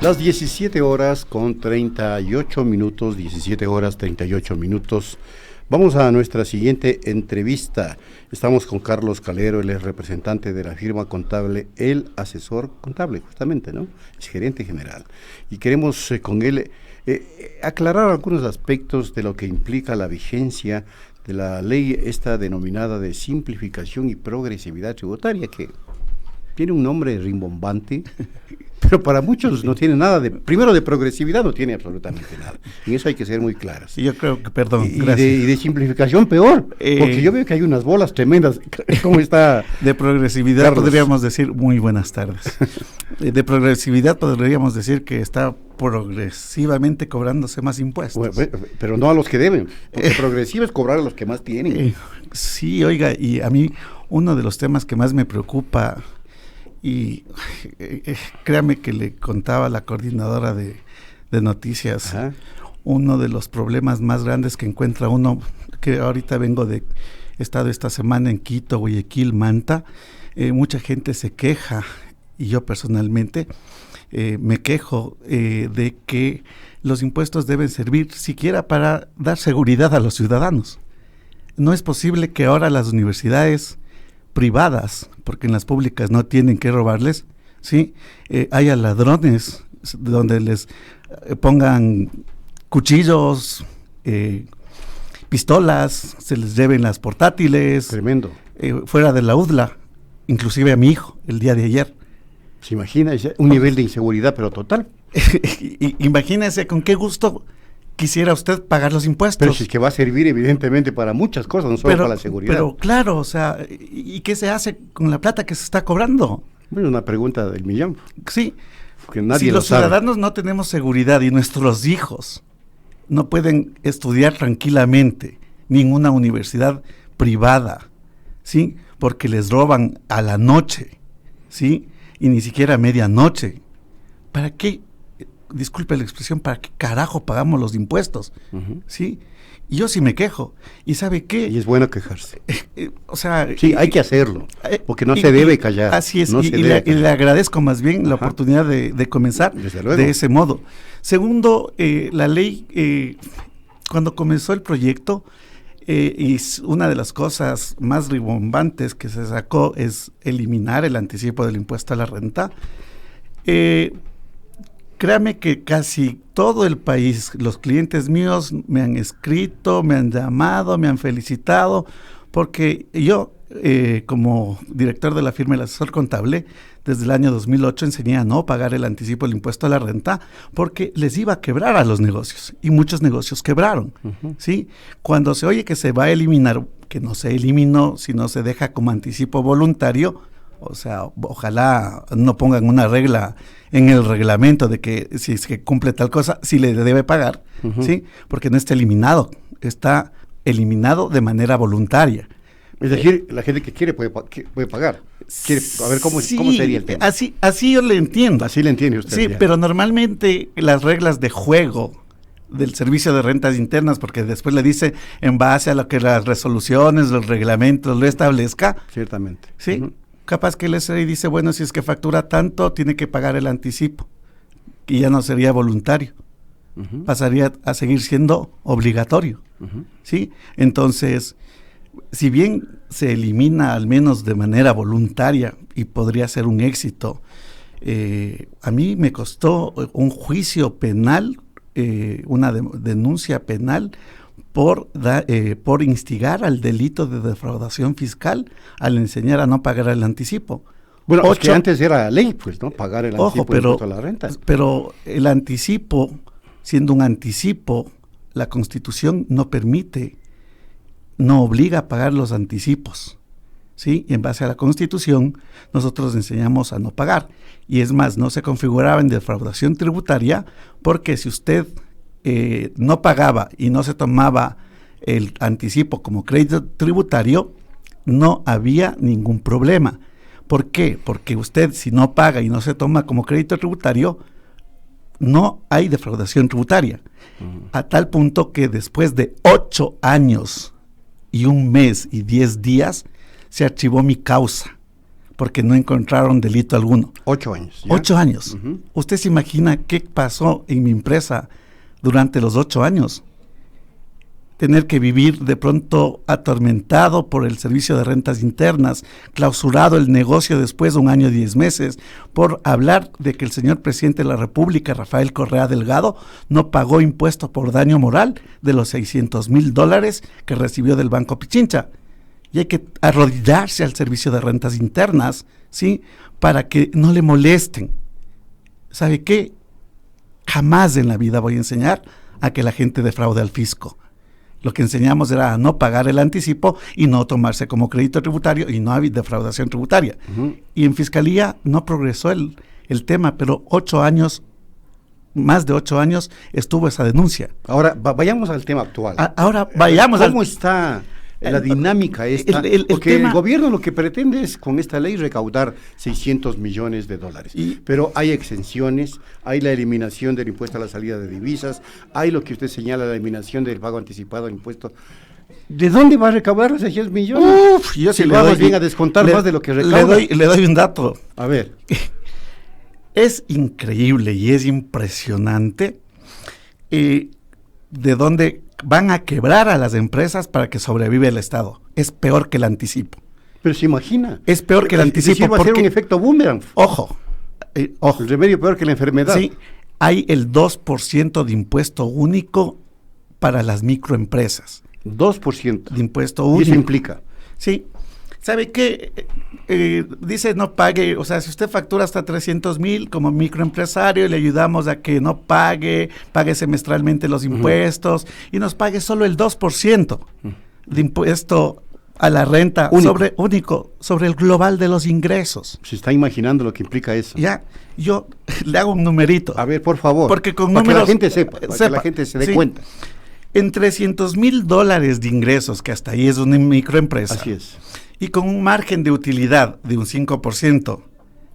Las 17 horas con 38 minutos, 17 horas 38 minutos. Vamos a nuestra siguiente entrevista. Estamos con Carlos Calero, él es representante de la firma contable, el asesor contable, justamente, ¿no? Es gerente general. Y queremos con él aclarar algunos aspectos de lo que implica la vigencia de la ley esta denominada de simplificación y progresividad tributaria, que tiene un nombre rimbombante, pero para muchos no tiene nada de, primero de progresividad no tiene absolutamente nada. En eso hay que ser muy claros. Yo creo que, perdón, y de simplificación peor, porque yo veo que hay unas bolas tremendas. ¿Cómo está? De progresividad Carlos? Podríamos decir, muy buenas tardes. De progresividad podríamos decir que está progresivamente cobrándose más impuestos. Bueno, pero no a los que deben, porque progresivo es cobrar a los que más tienen. Sí, oiga, y a mí uno de los temas que más me preocupa, y créame que le contaba a la coordinadora de noticias, ajá, uno de los problemas más grandes que encuentra uno, que ahorita he estado esta semana en Quito, Guayaquil, Manta, mucha gente se queja, y yo personalmente me quejo de que los impuestos deben servir siquiera para dar seguridad a los ciudadanos. No es posible que ahora las universidades privadas, porque en las públicas no tienen que robarles, ¿sí? Haya ladrones donde les pongan cuchillos, pistolas, se les lleven las portátiles. Tremendo. Fuera de la UDLA, inclusive a mi hijo, el día de ayer. ¿Se imagina un nivel de inseguridad, pero total? Imagínese con qué gusto quisiera usted pagar los impuestos. Pero si es que va a servir evidentemente para muchas cosas, no solo para la seguridad. Pero claro, o sea, ¿y qué se hace con la plata que se está cobrando? Bueno, una pregunta del millón. Sí, porque nadie si lo los sabe. Ciudadanos no tenemos seguridad y nuestros hijos no pueden estudiar tranquilamente ninguna universidad privada, ¿sí? Porque les roban a la noche, ¿sí? Y ni siquiera a medianoche. ¿Para qué? Disculpe la expresión, ¿para qué carajo pagamos los impuestos? Uh-huh. ¿Sí? Y yo sí me quejo. ¿Y sabe qué? Y es bueno quejarse. O sea... Sí, hay que hacerlo, porque no se debe callar. Así es, no y le agradezco más bien la oportunidad de comenzar de ese modo. Segundo, la ley, cuando comenzó el proyecto, y una de las cosas más rimbombantes que se sacó es eliminar el anticipo del impuesto a la renta. Créame que casi todo el país, los clientes míos me han escrito, me han llamado, me han felicitado, porque yo, como director de la firma El Asesor Contable, desde el año 2008 enseñé a no pagar el anticipo del impuesto a la renta, porque les iba a quebrar a los negocios, y muchos negocios quebraron, uh-huh. ¿Sí? Cuando se oye que se va a eliminar, que no se eliminó, sino se deja como anticipo voluntario, o sea, ojalá no pongan una regla en el reglamento de que si es que cumple tal cosa, sí le debe pagar, uh-huh. ¿Sí? Porque no está eliminado de manera voluntaria. Es decir, la gente que quiere puede pagar. A ver, ¿cómo sería el tema? Así yo le entiendo. Así le entiende usted. Sí, ya. Pero normalmente las reglas de juego del Servicio de Rentas Internas, porque después le dice en base a lo que las resoluciones, los reglamentos lo establezca. Ciertamente. Sí. Uh-huh. Capaz que el SRI dice, bueno, si es que factura tanto, tiene que pagar el anticipo, y ya no sería voluntario, uh-huh. Pasaría a seguir siendo obligatorio, uh-huh. ¿Sí? Entonces, si bien se elimina al menos de manera voluntaria, y podría ser un éxito, a mí me costó un juicio penal, una denuncia penal, por instigar al delito de defraudación fiscal al enseñar a no pagar el anticipo. Bueno, es que antes era ley, pues, ¿no? Pagar el anticipo de impuesto a la renta. Pero el anticipo, siendo un anticipo, la Constitución no permite, no obliga a pagar los anticipos, ¿sí? Y en base a la Constitución, nosotros enseñamos a no pagar. Y es más, no se configuraba en defraudación tributaria, porque si usted no pagaba y no se tomaba el anticipo como crédito tributario, no había ningún problema. ¿Por qué? Porque usted, si no paga y no se toma como crédito tributario, no hay defraudación tributaria. Uh-huh. A tal punto que después de 8 años y 1 mes y 10 días se archivó mi causa, porque no encontraron delito alguno. 8 años. ¿ya? 8 años. ¿Usted se imagina qué pasó en mi empresa durante los 8 años? Tener que vivir de pronto atormentado por el servicio de rentas internas, clausurado el negocio después de 1 año y 10 meses, por hablar de que el señor presidente de la República, Rafael Correa Delgado, no pagó impuesto por daño moral de los $600,000 que recibió del Banco Pichincha. Y hay que arrodillarse al servicio de rentas internas, ¿sí? Para que no le molesten. ¿Sabe qué? Jamás en la vida voy a enseñar a que la gente defraude al fisco. Lo que enseñamos era a no pagar el anticipo y no tomarse como crédito tributario y no hay defraudación tributaria. Y en Fiscalía no progresó el tema, pero 8 años, más de 8 años estuvo esa denuncia. Ahora, vayamos al tema actual. Ahora vayamos ¿Cómo está la dinámica esta? Porque el gobierno lo que pretende es con esta ley recaudar $600 millones. Pero hay exenciones, hay la eliminación del impuesto a la salida de divisas, hay lo que usted señala, la eliminación del pago anticipado del impuesto. ¿De dónde va a recaudar los 600 millones? Yo si le vamos bien a descontar más de lo que recauda. Le doy un dato. A ver. Es increíble y es impresionante de dónde van a quebrar a las empresas para que sobrevive el Estado. Es peor que el anticipo. Pero se imagina. Es peor que el anticipo. Va a ser un efecto boomerang. Ojo. El remedio peor que la enfermedad. Sí, hay el 2% de impuesto único para las microempresas. 2% de impuesto único. ¿Y eso implica? Sí. ¿Sabe qué? Dice no pague, o sea, si usted factura hasta 300,000 como microempresario, le ayudamos a que no pague semestralmente los impuestos y nos pague solo el 2% de impuesto a la renta único sobre el global de los ingresos. Se está imaginando lo que implica eso. Ya, yo le hago un numerito. A ver, por favor. Porque con para números, que la gente sepa, para que la gente se dé cuenta. En $300,000 de ingresos, que hasta ahí es una microempresa. Así es. Y con un margen de utilidad de un 5%,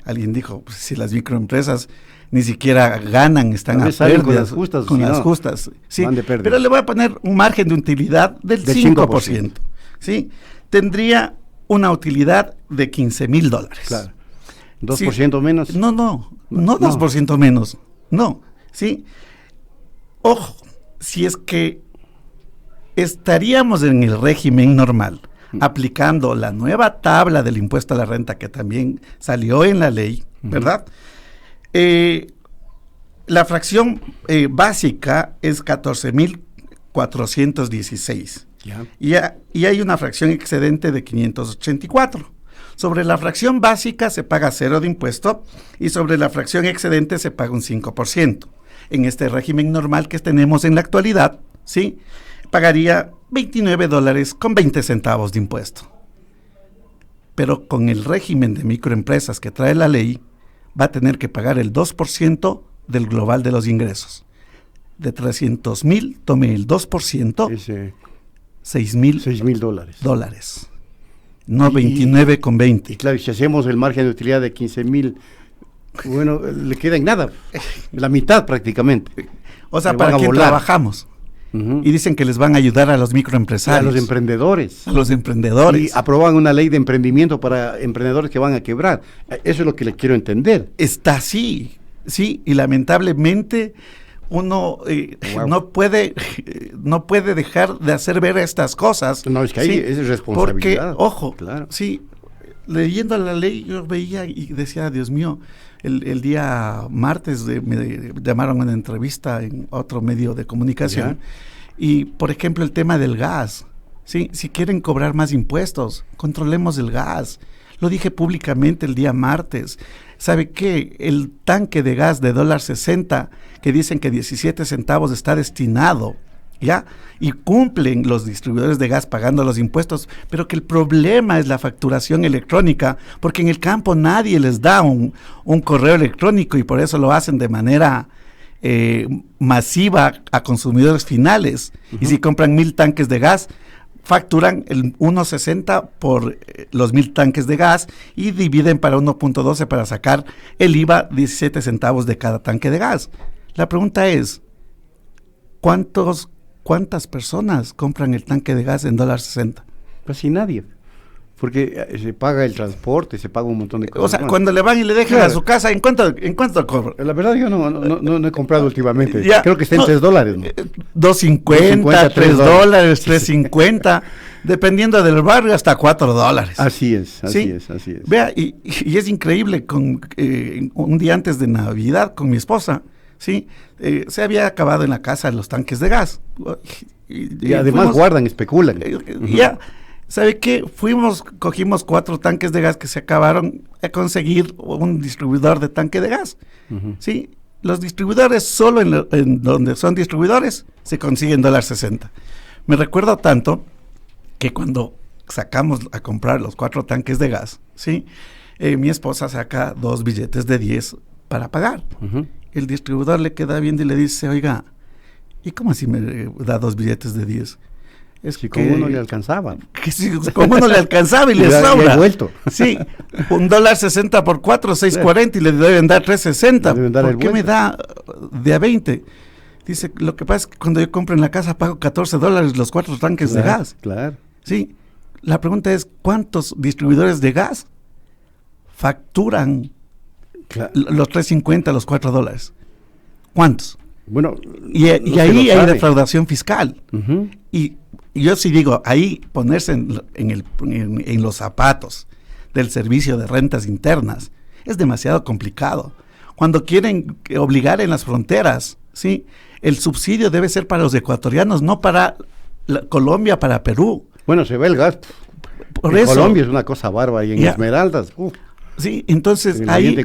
alguien dijo, pues, si las microempresas ni siquiera ganan, están a pérdidas. Con las justas. Sí, pero le voy a poner un margen de utilidad del 5%. ¿Sí? Tendría una utilidad de $15,000. Claro. ¿2% menos? No 2% menos. No, ¿sí? Ojo, si es que estaríamos en el régimen normal, aplicando la nueva tabla del impuesto a la renta que también salió en la ley, ¿verdad? La fracción básica es 14,416. Y hay una fracción excedente de 584. Sobre la fracción básica se paga 0 de impuesto y sobre la fracción excedente se paga un 5%. En este régimen normal que tenemos en la actualidad, ¿sí?, pagaría $29.20 de impuesto. Pero con el régimen de microempresas que trae la ley, va a tener que pagar el 2% del global de los ingresos. De 300,000, tome el 2%, $6,000. No 29,20. Y claro, si hacemos el margen de utilidad de 15,000, bueno, le queda en nada, la mitad prácticamente. O sea, ¿para quién trabajamos? Y dicen que les van a ayudar a los microempresarios. A los emprendedores. A los emprendedores. Y aproban una ley de emprendimiento para emprendedores que van a quebrar. Eso es lo que le quiero entender. Está así, sí, y lamentablemente uno no puede dejar de hacer ver estas cosas. No, es que ahí es responsabilidad. Porque, ojo, claro. Sí, leyendo la ley yo veía y decía, Dios mío, el día martes me llamaron a una entrevista en otro medio de comunicación. Y, por ejemplo, el tema del gas. ¿Sí? Si quieren cobrar más impuestos, controlemos el gas. Lo dije públicamente el día martes. ¿Sabe qué? El tanque de gas de $1.60, que dicen que 17 centavos está destinado, ¿ya? Y cumplen los distribuidores de gas pagando los impuestos, pero que el problema es la facturación electrónica, porque en el campo nadie les da un correo electrónico y por eso lo hacen de manera masiva a consumidores finales. Y si compran 1,000 tanques de gas, facturan el 1.60 por los 1,000 tanques de gas y dividen para 1.12 para sacar el IVA 17 centavos de cada tanque de gas. La pregunta es, ¿cuántas personas compran el tanque de gas en $1.60? Casi nadie. Porque se paga el transporte, se paga un montón de cosas. O sea, cuando le van y le dejan a su casa, ¿en cuánto cobra? La verdad yo no he comprado últimamente. Ya, creo que está en $3, ¿no? 2.50, $3, $3.50, dependiendo del barrio, hasta $4. Así es. Vea, y es increíble, un día antes de Navidad con mi esposa, ¿sí? Se había acabado en la casa los tanques de gas. Y además guardan, especulan. Ya, ¿sabe qué? Cogimos 4 tanques de gas que se acabaron a conseguir un distribuidor de tanque de gas. ¿Sí? Los distribuidores, solo en donde son distribuidores, se consiguen $1.60. Me recuerdo tanto que cuando sacamos a comprar los 4 tanques de gas, ¿sí? Mi esposa saca 2 billetes de 10 para pagar. El distribuidor le queda viendo y le dice, oiga, ¿y cómo así me da 2 billetes de 10? Es que como no le alcanzaba. Como no le alcanzaba y le sobra. Sí, $1.60 por 4, $6.40 y le deben dar $3.60. ¿Por qué me da de a 20? Dice, lo que pasa es que cuando yo compro en la casa pago $14 los 4 tanques de gas. Claro. Sí, la pregunta es, ¿cuántos distribuidores de gas facturan los $3.50, los $4? ¿Cuántos? Bueno, y ahí hay defraudación fiscal. Y yo sí digo, ahí ponerse en los zapatos del servicio de rentas internas es demasiado complicado. Cuando quieren obligar en las fronteras, ¿sí? El subsidio debe ser para los ecuatorianos, no para Colombia, para Perú. Bueno, se ve el gas. Por eso, Colombia es una cosa bárbara y en Esmeraldas. Sí, entonces ahí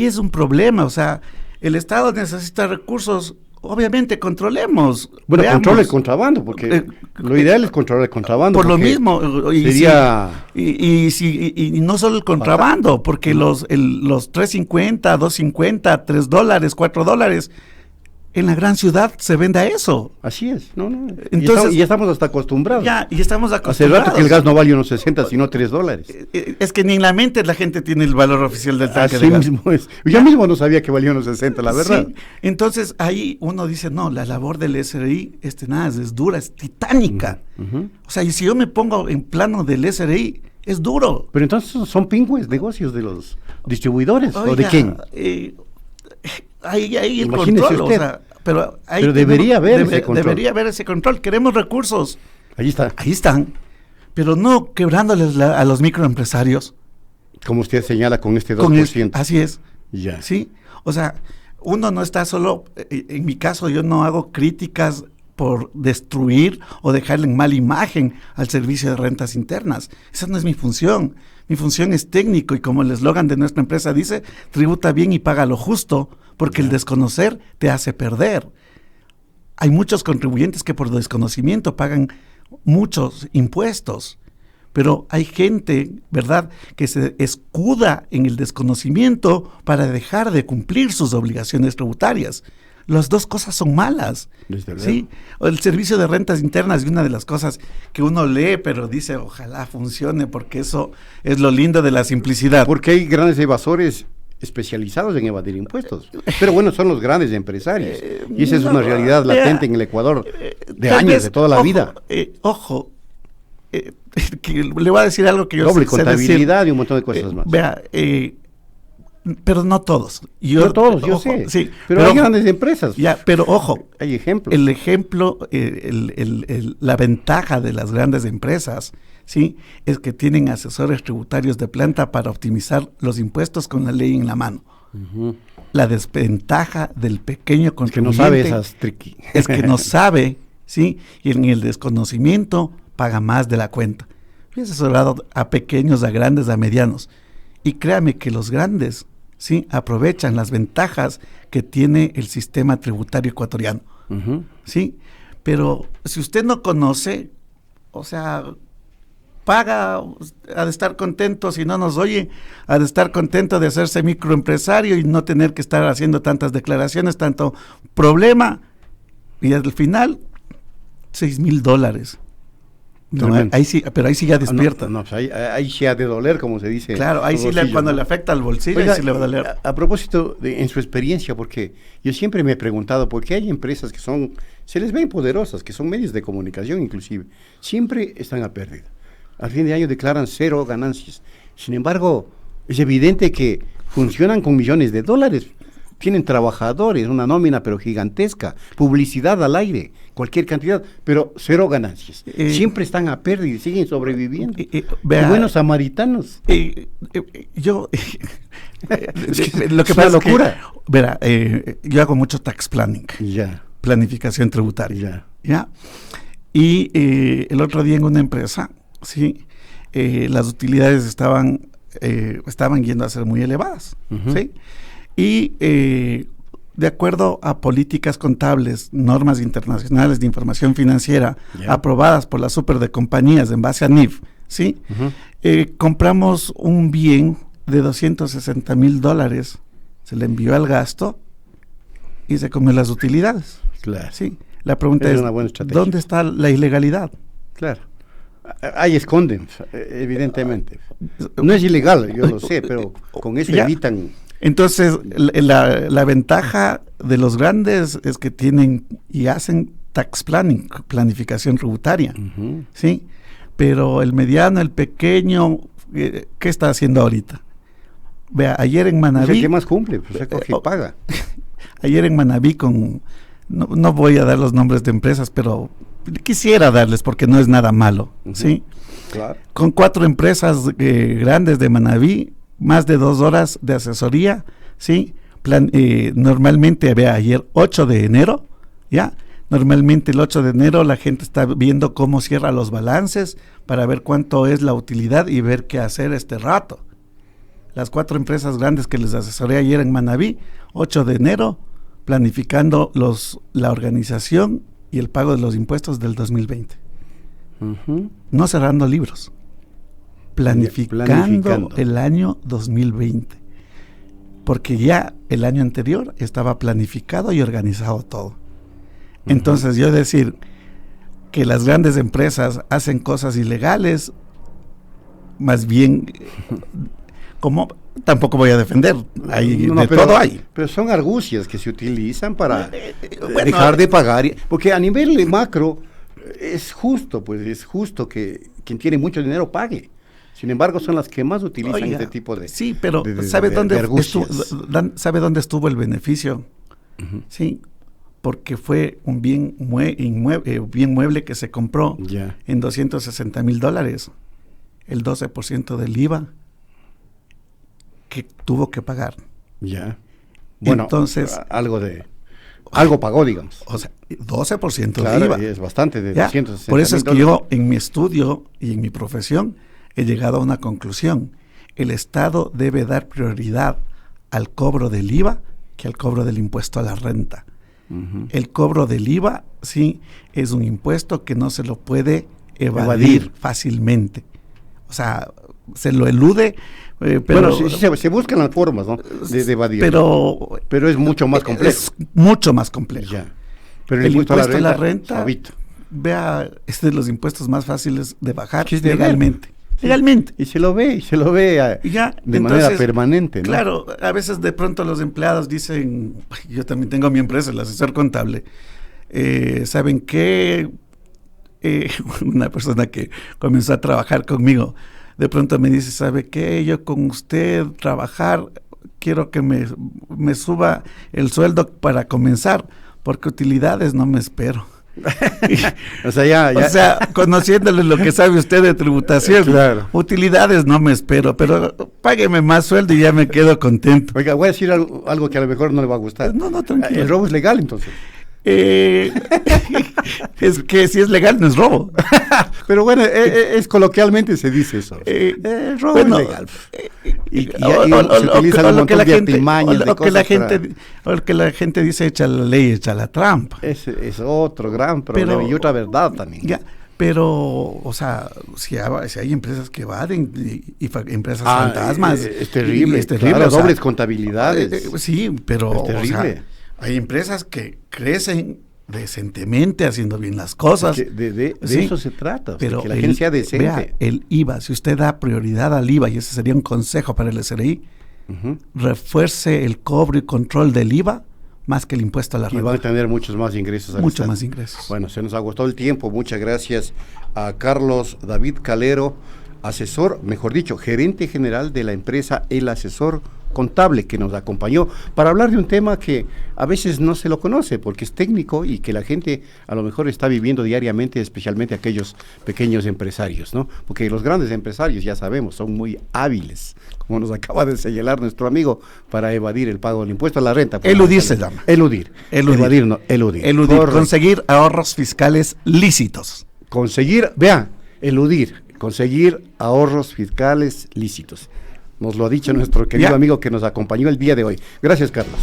es un problema. O sea, el Estado necesita recursos. Obviamente controlemos. Bueno, controle el contrabando, porque lo ideal es controlar el contrabando. Por lo mismo. Sería... Y no solo el contrabando, porque los $3.50, $2.50, $3, $4, en la gran ciudad se vende a eso. Así es, Entonces, y estamos hasta acostumbrados. Y estamos acostumbrados. Hace rato que el gas no vale unos 60, sino $3. Es que ni en la mente la gente tiene el valor oficial del tanque de gas. Mismo es. Yo mismo no sabía que valía unos 60, la verdad. Sí. Entonces ahí uno dice, no, la labor del SRI es dura, es titánica. O sea, y si yo me pongo en plano del SRI, es duro. Pero entonces son pingües negocios de los distribuidores. Oiga, ¿o de quién? Ahí el control, o sea, pero debería haber ese control. Debería haber ese control. Queremos recursos. Ahí están, pero no quebrándoles a los microempresarios. Como usted señala con este 2%. Así es. Ya. Sí, o sea, uno no está solo, en mi caso yo no hago críticas por destruir o dejarle en mala imagen al servicio de rentas internas. Esa no es mi función. Mi función es técnico y como el eslogan de nuestra empresa dice, tributa bien y paga lo justo, porque el desconocer te hace perder. Hay muchos contribuyentes que por desconocimiento pagan muchos impuestos, pero hay gente, ¿verdad?, que se escuda en el desconocimiento para dejar de cumplir sus obligaciones tributarias. Las dos cosas son malas, ¿sí? El servicio de rentas internas es una de las cosas que uno lee, pero dice, ojalá funcione, porque eso es lo lindo de la simplicidad. Porque hay grandes evasores especializados en evadir impuestos. Pero bueno, son los grandes empresarios. Y esa es una realidad latente en el Ecuador de años, de toda la vida. Que le voy a decir algo que yo doble contabilidad y un montón de cosas más. Vea, pero no todos. No todos, yo sé. Sí, pero hay grandes empresas. Ya, pero ojo. Hay ejemplos. El ejemplo, la ventaja de las grandes empresas, ¿sí?, es que tienen asesores tributarios de planta para optimizar los impuestos con la ley en la mano. La desventaja del pequeño contribuyente es que no sabe esas tricky. Es que no sabe, ¿sí? Y en el desconocimiento paga más de la cuenta. Yo he asesorado a pequeños, a grandes, a medianos. Y créame que los grandes, ¿sí?, aprovechan las ventajas que tiene el sistema tributario ecuatoriano. ¿Sí? Pero si usted no conoce, o sea, paga, ha de estar contento, si no nos oye, ha de estar contento de hacerse microempresario y no tener que estar haciendo tantas declaraciones, tanto problema, y al final, $6,000. No, ahí sí, pero ahí sí ya despierta. Ahí sí ha de doler, como se dice. Claro, ahí sí cuando le afecta al bolsillo, oiga, ahí sí le va a doler. A propósito, en su experiencia, porque yo siempre me he preguntado, ¿por qué hay empresas que se les ven poderosas, que son medios de comunicación inclusive, siempre están a pérdida? al fin de año declaran 0 ganancias. Sin embargo, es evidente que funcionan con millones de dólares. Tienen trabajadores, una nómina pero gigantesca, publicidad al aire, cualquier cantidad, pero 0 ganancias. Siempre están a pérdida y siguen sobreviviendo. Buenos samaritanos. Yo lo que pasa es locura. Yo hago mucho tax planning. Ya. Planificación tributaria. ¿Ya? Y el otro día en una empresa, sí, las utilidades estaban yendo a ser muy elevadas, ¿sí? Y de acuerdo a políticas contables, normas internacionales de información financiera aprobadas por la super de compañías en base a NIF, ¿sí? Compramos un bien de $260,000, se le envió al gasto y se comió las utilidades. Claro. Sí. La pregunta es ¿dónde está la ilegalidad? Claro. Ahí esconden, evidentemente. No es ilegal, yo lo sé, pero con eso evitan. Entonces, la ventaja de los grandes es que tienen y hacen tax planning, planificación tributaria, ¿sí? Pero el mediano, el pequeño, ¿qué está haciendo ahorita? Vea, ayer en Manabí... ¿Qué más cumple? Pues se coge y paga. Ayer en Manabí no voy a dar los nombres de empresas, pero quisiera darles porque no es nada malo, ¿sí? Claro. Con 4 empresas grandes de Manabí, más de 2 horas de asesoría, ¿sí? Normalmente, vea, ayer 8 de enero, ¿ya? Normalmente el 8 de enero la gente está viendo cómo cierra los balances para ver cuánto es la utilidad y ver qué hacer este rato. Las 4 empresas grandes que les asesoré ayer en Manabí, 8 de enero, planificando la organización y el pago de los impuestos del 2020. No cerrando libros, planificando el año 2020. Porque ya el año anterior estaba planificado y organizado todo. Entonces yo decir que las grandes empresas hacen cosas ilegales, más bien, como tampoco voy a defender, todo hay. Pero son argucias que se utilizan para dejar de pagar, porque a nivel macro es justo, pues es justo que quien tiene mucho dinero pague. Sin embargo, son las que más utilizan este tipo de... Sí, pero ¿sabe dónde estuvo el beneficio? Sí, porque fue un bien mueble que se compró en $260,000, el 12% del IVA que tuvo que pagar. Ya. Bueno, entonces, algo pagó, digamos. O sea, 12% claro, de IVA. Es bastante, de $260,000. Por eso es que yo, en mi estudio y en mi profesión, he llegado a una conclusión. El Estado debe dar prioridad al cobro del IVA que al cobro del impuesto a la renta. El cobro del IVA, sí, es un impuesto que no se lo puede evadir fácilmente. O sea, se lo elude, pero... Bueno, se buscan las formas, ¿no?, de evadir. Pero es mucho más complejo. Es mucho más complejo. Ya. Pero el impuesto a la renta, suavito. Vea, es de los impuestos más fáciles de bajar legalmente. Legalmente. Y se lo ve de manera permanente, ¿no? Claro, a veces de pronto los empleados dicen, yo también tengo mi empresa, el asesor contable, ¿saben qué? Una persona que comenzó a trabajar conmigo, de pronto me dice, ¿sabe qué? Yo con usted trabajar, quiero que me suba el sueldo para comenzar, porque utilidades no me espero. O sea, conociéndole lo que sabe usted de tributación, claro. Utilidades no me espero, pero págueme más sueldo y ya me quedo contento. Oiga, voy a decir algo que a lo mejor no le va a gustar. No, tranquilo. ¿El robo es legal entonces? Es que si es legal no es robo. Pero bueno, coloquialmente se dice eso. El robo es legal. O que la gente dice, echa la ley, echa la trampa. Es otro gran problema y otra verdad también. Ya, pero, o sea, si hay empresas que evaden y empresas fantasmas. Es terrible. Claro, dobles contabilidades. Sí, pero es terrible. Hay empresas que crecen decentemente haciendo bien las cosas. De eso se trata, pero que la gente sea decente. Vea, el IVA, si usted da prioridad al IVA, y ese sería un consejo para el SRI, refuerce el cobro y control del IVA más que el impuesto a la renta. Y van a tener muchos más ingresos. Muchos más ingresos. Bueno, se nos agotó el tiempo. Muchas gracias a Carlos David Calero, asesor, mejor dicho, gerente general de la empresa El Asesor Contable, que nos acompañó para hablar de un tema que a veces no se lo conoce porque es técnico y que la gente a lo mejor está viviendo diariamente, especialmente aquellos pequeños empresarios, ¿no? Porque los grandes empresarios, ya sabemos, son muy hábiles, como nos acaba de señalar nuestro amigo, para evadir el pago del impuesto a la renta. Eludir se llama. Eludir. Evadir, no, eludir. Conseguir ahorros fiscales lícitos. Conseguir ahorros fiscales lícitos. Nos lo ha dicho nuestro querido amigo que nos acompañó el día de hoy. Gracias, Carlos.